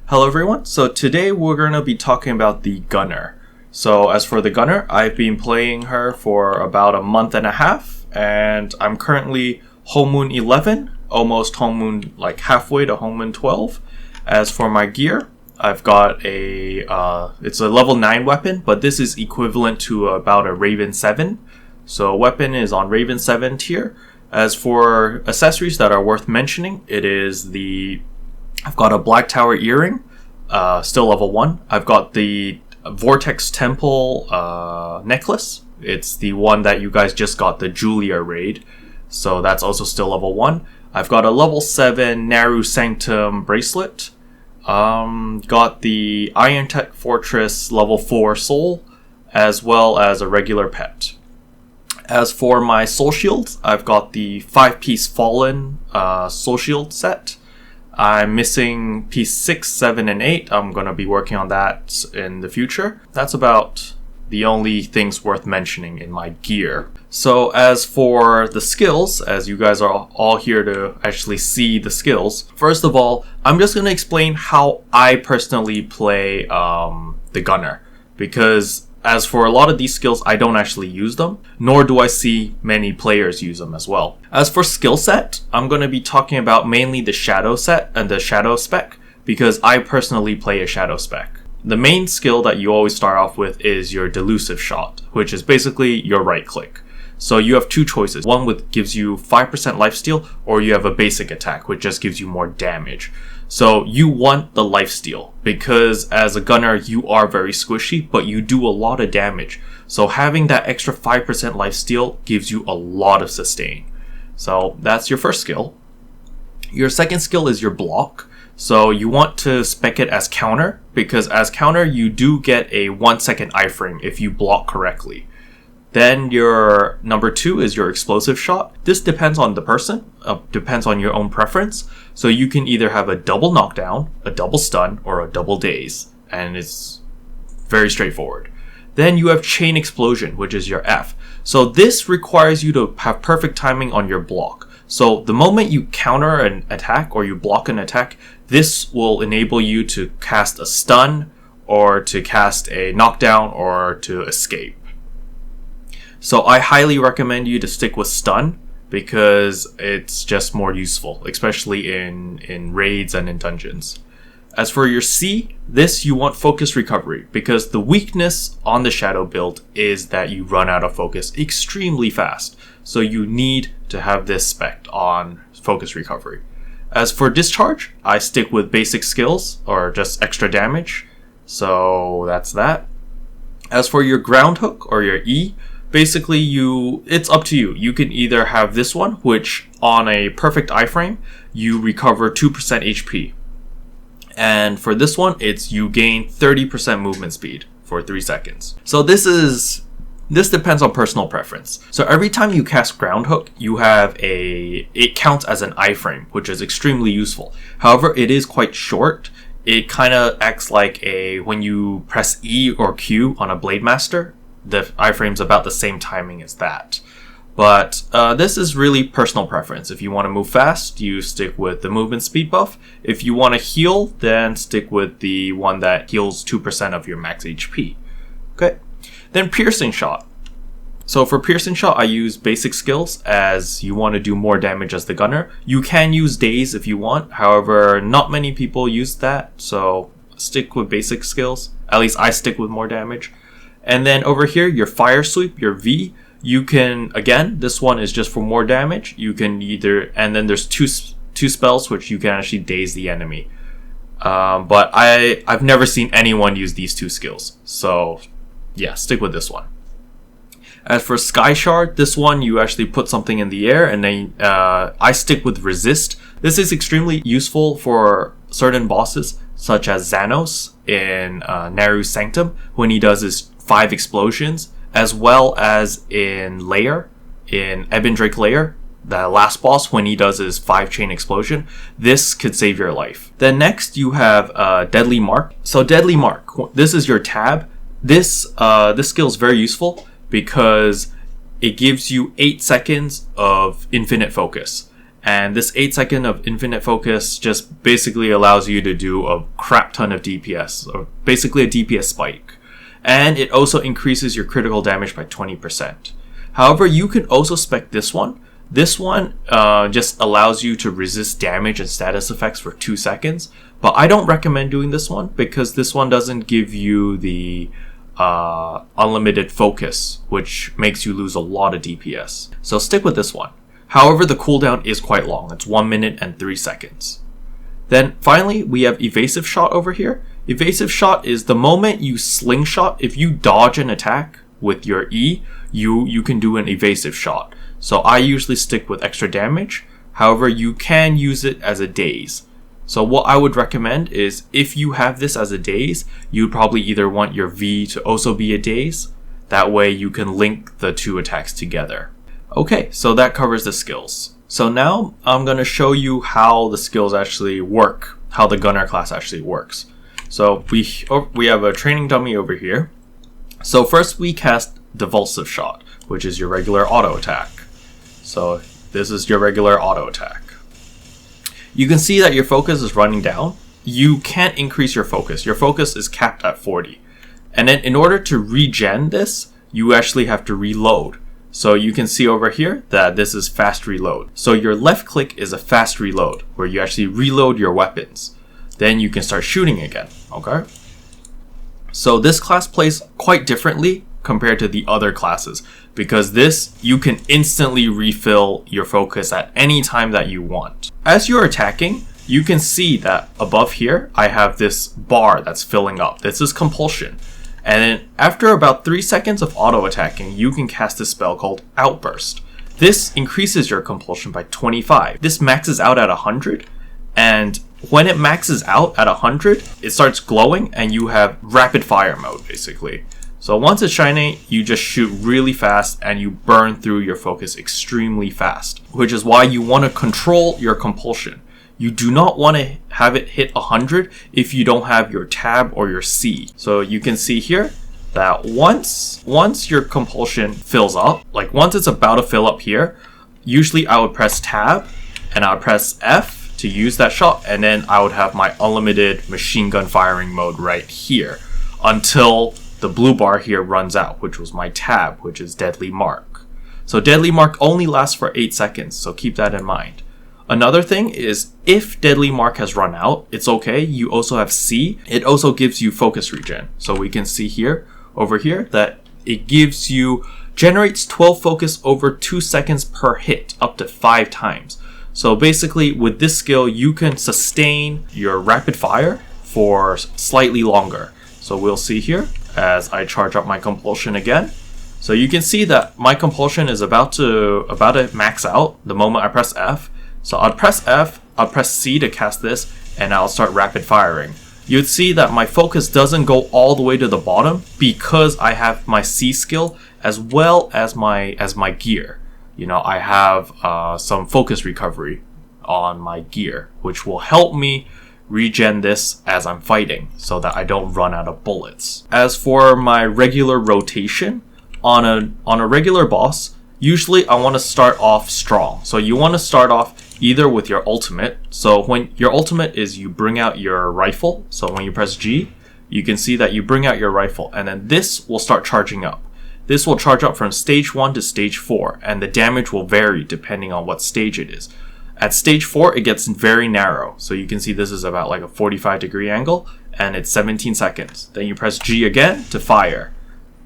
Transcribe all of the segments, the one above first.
Hello everyone, so today we're going to be talking about the Gunner. So as for the Gunner, I've been playing her for about a month and a half, and I'm currently Home Moon 11, almost Home Moon, like halfway to Home Moon 12. As for my gear, I've got it's a level 9 weapon, but this is equivalent to about a Raven 7. So weapon is on Raven 7 tier. As for accessories that are worth mentioning, I've got a Black Tower earring, still level 1. I've got the Vortex Temple necklace. It's the one that you guys just got, the Julia raid. So that's also still level 1. I've got a level 7 Naru Sanctum bracelet. Got the Iron Tech Fortress level 4 soul, as well as a regular pet. As for my soul shields, I've got the 5-piece Fallen soul shield set. I'm missing piece 6, 7, and 8. I'm going to be working on that in the future. That's about the only things worth mentioning in my gear. So as for the skills, as you guys are all here to actually see the skills, first of all, I'm just going to explain how I personally play the Gunner. Because as for a lot of these skills, I don't actually use them, nor do I see many players use them as well. As for skill set, I'm going to be talking about mainly the Shadow set and the Shadow spec, because I personally play a Shadow spec. The main skill that you always start off with is your Delusive Shot, which is basically your right click. So you have two choices. One gives you 5% lifesteal, or you have a basic attack, which just gives you more damage. So you want the lifesteal, because as a gunner, you are very squishy, but you do a lot of damage. So having that extra 5% lifesteal gives you a lot of sustain. So that's your first skill. Your second skill is your block. So you want to spec it as counter, because as counter, you do get a 1 second iframe if you block correctly. Then your number 2 is your explosive shot. This depends on the person, depends on your own preference. So you can either have a double knockdown, a double stun, or a double daze. And it's very straightforward. Then you have chain explosion, which is your F. So this requires you to have perfect timing on your block. So the moment you counter an attack or you block an attack, this will enable you to cast a stun, or to cast a knockdown, or to escape. So I highly recommend you to stick with stun, because it's just more useful, especially in raids and in dungeons. As for your C, this you want focus recovery, because the weakness on the Shadow build is that you run out of focus extremely fast. So you need to have this spec on focus recovery. As for discharge, I stick with basic skills, or just extra damage. So that's that. As for your ground hook, or your E, basically, it's up to you. You can either have this one, which on a perfect iframe, you recover 2% HP. And for this one, you gain 30% movement speed for 3 seconds. So this depends on personal preference. So every time you cast ground hook, it counts as an iframe, which is extremely useful. However, it is quite short. It kind of acts like when you press E or Q on a Blade Master, the iframe's about the same timing as that. But this is really personal preference. If you want to move fast, you stick with the movement speed buff. If you want to heal, then stick with the one that heals 2% of your max HP. Okay. Then piercing shot. So for piercing shot, I use basic skills, as you want to do more damage as the gunner. You can use daze if you want. However, not many people use that, so stick with basic skills. At least I stick with more damage. And then over here, your fire sweep, your V, you can, again, this one is just for more damage. You can and then there's two spells which you can actually daze the enemy. But I've never seen anyone use these 2 skills. So yeah, stick with this one. As for Sky Shard, this one you actually put something in the air, and then I stick with Resist. This is extremely useful for certain bosses, such as Xanos in Naru Sanctum, when he does his 5 explosions, as well as in Ebon Drake Lair, the last boss, when he does his 5 chain explosion. This could save your life. Then next you have Deadly Mark. So Deadly Mark, this is your tab. This skill is very useful, because it gives you 8 seconds of infinite focus. And this 8 second of infinite focus just basically allows you to do a crap ton of DPS, or basically a DPS spike. And it also increases your critical damage by 20%. However, you can also spec this one. This one just allows you to resist damage and status effects for 2 seconds. But I don't recommend doing this one because this one doesn't give you the unlimited focus, which makes you lose a lot of DPS. So stick with this one. However, the cooldown is quite long. It's 1 minute and 3 seconds. Then finally, we have Evasive Shot over here. Evasive Shot is the moment you slingshot. If you dodge an attack with your E, you can do an Evasive Shot. So I usually stick with extra damage. However, you can use it as a daze. So what I would recommend is if you have this as a daze, you'd probably either want your V to also be a daze. That way you can link the two attacks together. Okay, so that covers the skills. So now I'm going to show you how the skills actually work, how the Gunner class actually works. So we have a training dummy over here. So first we cast Devulsive Shot, which is your regular auto attack. So this is your regular auto attack. You can see that your focus is running down. You can't increase your focus. Your focus is capped at 40. And then in order to regen this, you actually have to reload. So you can see over here that this is fast reload. So your left click is a fast reload where you actually reload your weapons. Then you can start shooting again, okay? So this class plays quite differently compared to the other classes because this, you can instantly refill your focus at any time that you want. As you're attacking, you can see that above here, I have this bar that's filling up. This is Compulsion. And then after about 3 seconds of auto attacking, you can cast a spell called Outburst. This increases your compulsion by 25. This maxes out at 100, and when it maxes out at 100, it starts glowing and you have rapid fire mode basically. So once it's shining, you just shoot really fast and you burn through your focus extremely fast, which is why you want to control your compulsion. You do not want to have it hit 100 if you don't have your tab or your C. So you can see here that once your compulsion fills up, like once it's about to fill up here, usually I would press tab and I would press F to use that shot, and then I would have my unlimited machine gun firing mode right here until the blue bar here runs out, which was my tab, which is Deadly Mark. So Deadly Mark only lasts for 8 seconds, so keep that in mind. Another thing is if Deadly Mark has run out, it's okay. You also have C. It also gives you focus regen. So we can see here, over here, that it generates 12 focus over 2 seconds per hit, up to 5 times. So basically with this skill, you can sustain your rapid fire for slightly longer. So we'll see here as I charge up my compulsion again. So you can see that my compulsion is about to max out the moment I press F. So I'll press F, I'll press C to cast this, and I'll start rapid firing. You'd see that my focus doesn't go all the way to the bottom because I have my C skill as well as my gear. You know, I have some focus recovery on my gear, which will help me regen this as I'm fighting so that I don't run out of bullets. As for my regular rotation, on a regular boss, usually I want to start off strong. So you want to start off either with your ultimate. So when your ultimate is you bring out your rifle. So when you press G, you can see that you bring out your rifle and then this will start charging up. This will charge up from stage 1 to stage 4 and the damage will vary depending on what stage it is. At stage 4, it gets very narrow. So you can see this is about like a 45-degree angle and it's 17 seconds. Then you press G again to fire.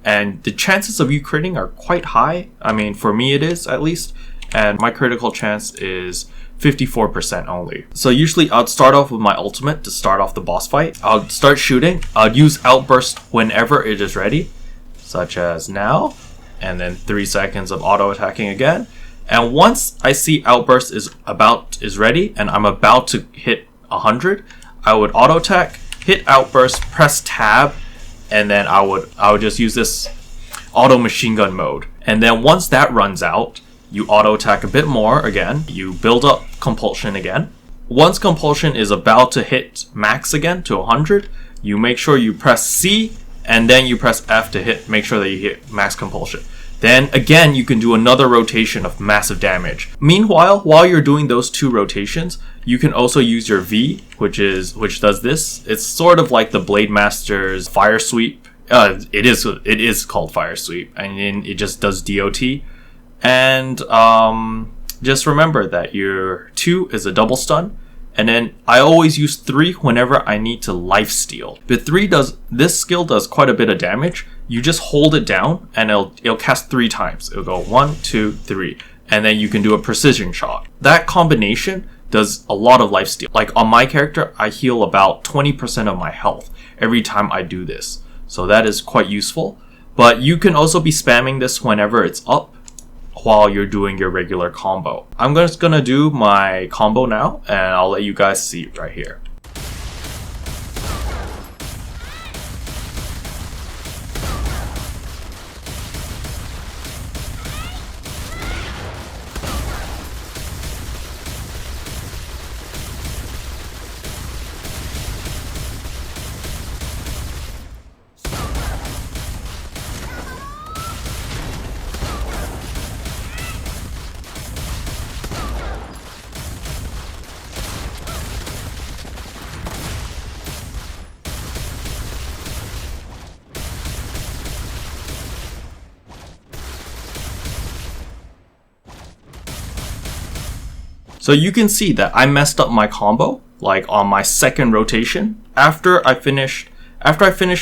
And the chances of you critting are quite high. I mean, for me it is at least. And my critical chance is 54% only. So usually I'd start off with my ultimate to start off the boss fight. I'll start shooting. I'll use Outburst whenever it is ready, such as now. And then 3 seconds of auto attacking again. And once I see Outburst is ready and I'm about to hit 100, I would auto attack, hit Outburst, press tab, and then I would just use this auto machine gun mode. And then once that runs out, you auto attack a bit more again. You build up compulsion again. Once compulsion is about to hit max again to 100, you make sure you press C and then you press F to make sure that you hit max compulsion. Then again, you can do another rotation of massive damage. Meanwhile, while you're doing those 2 rotations, you can also use your V, which does this. It's sort of like the Blade Master's Fire Sweep. It is called Fire Sweep, and then it just does DOT. And just remember that your 2 is a double stun. And then I always use 3 whenever I need to lifesteal. But this skill does quite a bit of damage. You just hold it down and it'll cast 3 times. It'll go 1, 2, 3. And then you can do a precision shot. That combination does a lot of lifesteal. Like on my character, I heal about 20% of my health every time I do this. So that is quite useful. But you can also be spamming this whenever it's up, while you're doing your regular combo. I'm just gonna do my combo now, and I'll let you guys see it right here. So you can see that I messed up my combo, like on my second rotation. After I finished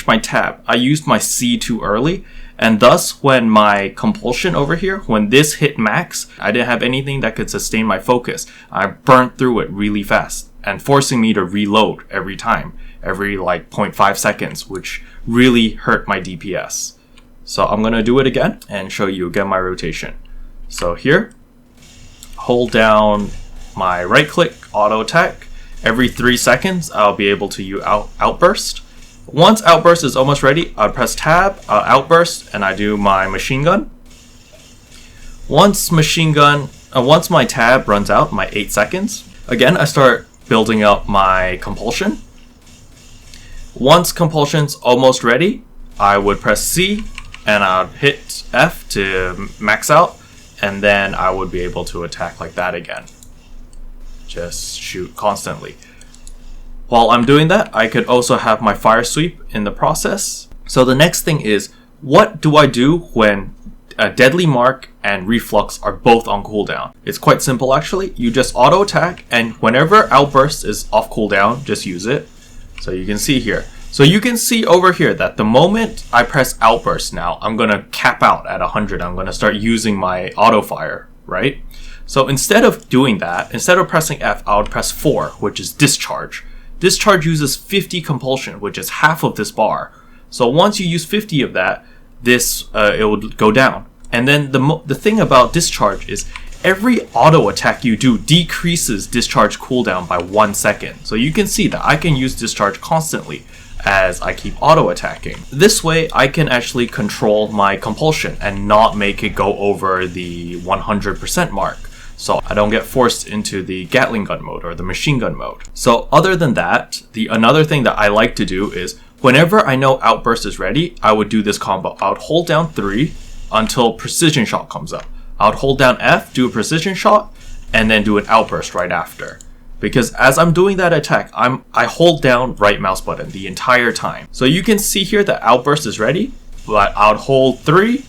my tab, I used my C too early, and thus when my compulsion over here, when this hit max, I didn't have anything that could sustain my focus. I burnt through it really fast, and forcing me to reload every time, every like 0.5 seconds, which really hurt my DPS. So I'm gonna do it again and show you again my rotation. So here, hold down my right click, auto attack. Every 3 seconds, I'll be able to use outburst. Once outburst is almost ready, I press tab, outburst, and I do my machine gun. Once my tab runs out, my 8 seconds, again, I start building up my compulsion. Once compulsion's almost ready, I would press C, and I'd hit F to max out, and then I would be able to attack like that again. Just shoot constantly. While I'm doing that, I could also have my fire sweep in the process. So the next thing is, what do I do when Deadly Mark and Reflux are both on cooldown? It's quite simple actually. You just auto attack, and whenever Outburst is off cooldown, just use it. So you can see here. So you can see over here that the moment I press Outburst now, I'm gonna cap out at 100. I'm gonna start using my auto fire, right? So instead of doing that, instead of pressing F, I would press 4, which is Discharge. Discharge uses 50 compulsion, which is half of this bar. So once you use 50 of that, it would go down. And then the thing about Discharge is every auto attack you do decreases Discharge cooldown by 1 second. So you can see that I can use Discharge constantly as I keep auto attacking. This way I can actually control my compulsion and not make it go over the 100% mark, so I don't get forced into the Gatling gun mode or the machine gun mode. So other than that, another thing that I like to do is whenever I know Outburst is ready, I would do this combo. I would hold down 3 until Precision Shot comes up. I would hold down F, do a Precision Shot, and then do an Outburst right after. Because as I'm doing that attack, I hold down right mouse button the entire time. So you can see here that Outburst is ready, but I would hold 3,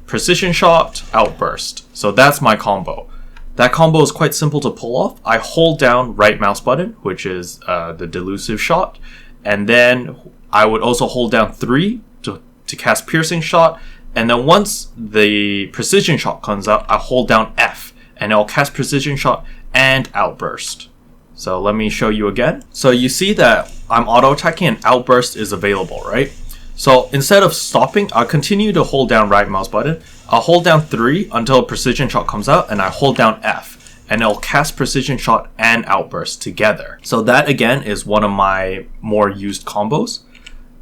Precision Shot, Outburst. So that's my combo. That combo is quite simple to pull off. I hold down right mouse button, which is the Delusive Shot, and then I would also hold down 3 to cast Piercing Shot, and then once the Precision Shot comes out, I hold down F, and I'll cast Precision Shot and Outburst. So let me show you again. So you see that I'm auto attacking and Outburst is available, right? So instead of stopping, I'll continue to hold down right mouse button. I'll hold down 3 until Precision Shot comes out, and I hold down F, and it'll cast Precision Shot and Outburst together. So that again is one of my more used combos.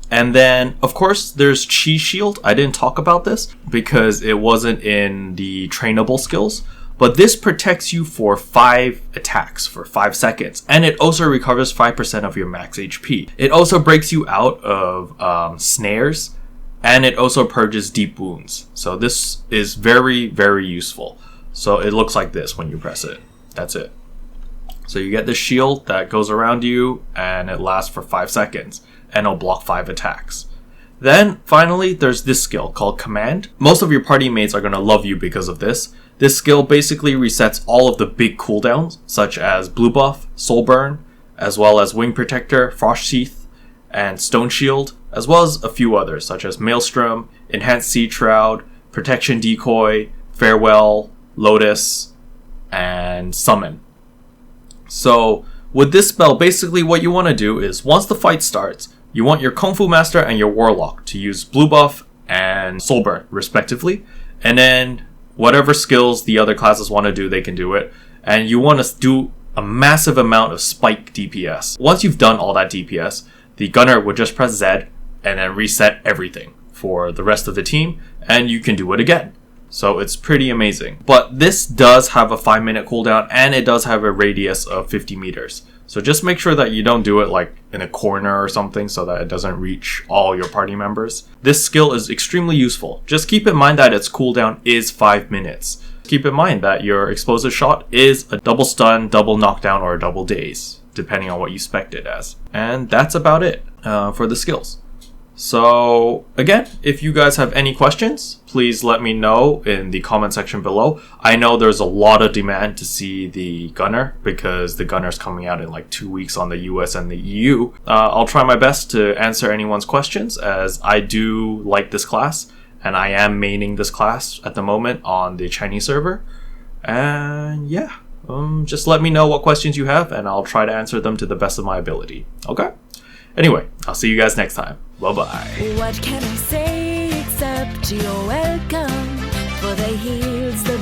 And then of course there's Chi Shield. I didn't talk about this because it wasn't in the trainable skills, but this protects you for 5 attacks for 5 seconds, and it also recovers 5% of your max HP. It also breaks you out of snares and it also purges deep wounds. So this is very, very useful. So it looks like this when you press it. That's it. So you get this shield that goes around you, and it lasts for 5 seconds, and it'll block 5 attacks. Then, finally, there's this skill called Command. Most of your party mates are going to love you because of this. This skill basically resets all of the big cooldowns, such as Blue Buff, Soul Burn, as well as Wing Protector, Frost Sheath, and Stone Shield, as well as a few others, such as Maelstrom, Enhanced Sea Shroud, Protection Decoy, Farewell, Lotus, and Summon. So, with this spell, basically what you want to do is, once the fight starts, you want your Kung Fu Master and your Warlock to use Blue Buff and Soul Burn, respectively. And then, whatever skills the other classes want to do, they can do it. And you want to do a massive amount of spike DPS. Once you've done all that DPS, the Gunner would just press Z and then reset everything for the rest of the team, and you can do it again. So it's pretty amazing. But this does have a 5-minute cooldown, and it does have a radius of 50 meters. So just make sure that you don't do it like in a corner or something so that it doesn't reach all your party members. This skill is extremely useful. Just keep in mind that its cooldown is 5 minutes. Keep in mind that your explosive shot is a double stun, double knockdown, or a double daze, depending on what you spec it as. And that's about it for the skills. So again, if you guys have any questions, please let me know in the comment section below. I know there's a lot of demand to see the Gunner because the Gunner's coming out in like 2 weeks on the US and the EU. I'll try my best to answer anyone's questions, as I do like this class and I am maining this class at the moment on the Chinese server. And yeah, just let me know what questions you have and I'll try to answer them to the best of my ability. Okay? Anyway, I'll see you guys next time. Bye-bye. What can I say except you're welcome? For the heels, the